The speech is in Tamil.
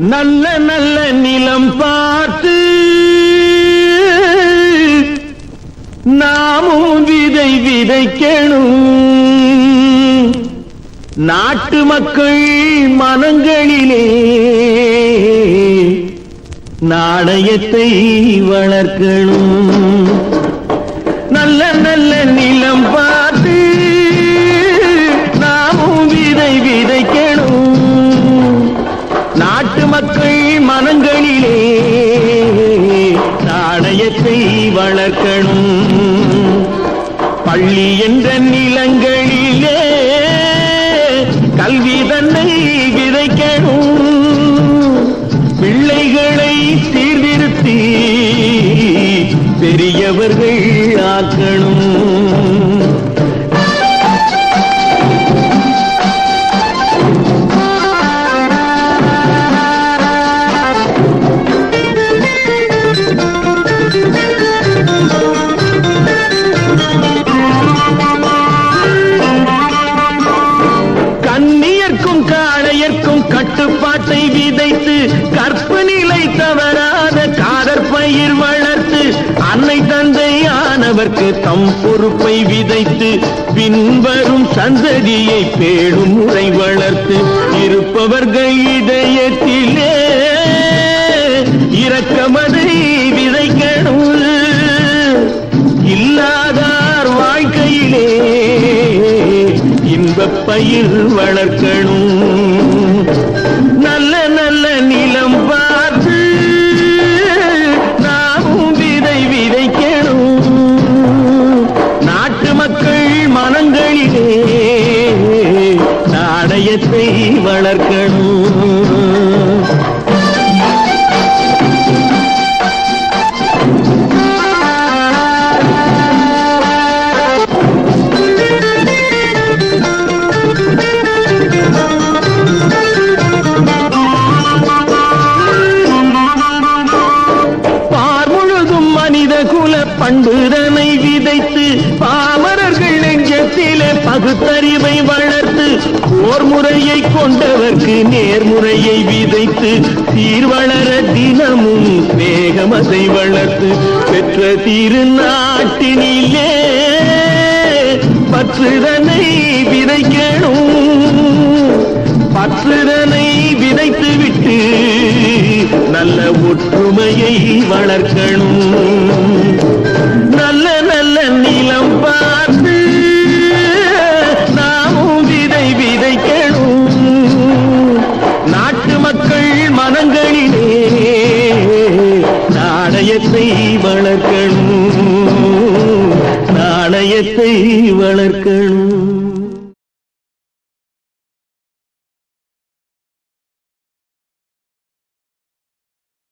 நல்ல நல்ல நிலம் பார்த்து நாமும் விதை விதைக்கணும். நாட்டு மக்கள் மனங்களிலே நாணயத்தை வளர்க்கணும். நல்ல நல்ல நிலம் பார்த்து நாமும் விதை விதைக்கணும். நாட்டு மக்கள் மனங்களிலே நாணயத்தை வளர்க்கணும். பள்ளி என்ற நிலங்களிலே கல்வி தன்னை விதைக்கணும். பிள்ளைகளை சீர்திருத்தி பெரியவர்கள் ஆக்கணும். கண்ணியர்க்கும் காளையர்க்கும் கட்டுப்பாட்டை விதைத்து கற்பு நிலை தவறாத காதற் பயிர் வளர்த்து அன்னை தந்தையானவர்க்கு தம் பொறுப்பை விதைத்து பின்வரும் சந்ததியை பேடும் முறை வளர்த்து இருப்பவர்கள் இதயத்திலே இரக்கமதை விதைக்கணும். இல்லாதார் வாழ்க்கையிலே இன்பப் பயிர் வளர்க்கணும். நல்ல நல்ல நிலம் பார்த்து நாமும் விதை விதைக்கணும். நாட்டு மக்கள் மனங்களிலே நாணயத்தை வளர்க்கணும். பண்புதனை விதைத்து பாமரர்கள் நெஞ்சத்திலே பகுத்தறிவை வளர்த்து போர் முறையை கொண்டவர்க்கு நேர்முறையை விதைத்து சீர்வளர தினமும் வேகமதை வளர்த்து பெற்ற திருநாட்டினிலே பற்றுதனை விதைக்கணும். பற்றுதனை விதைத்து விட்டு நல்ல ஒற்றுமையை வளர்க்கணும். நல்ல நல்ல நிலம் பார்த்து நாமும் விதை விதைக்கணும். நாட்டு மக்கள் மனங்களிலே நாணயத்தை வளர்க்கணும். நாணயத்தை வளர்க்கணும்.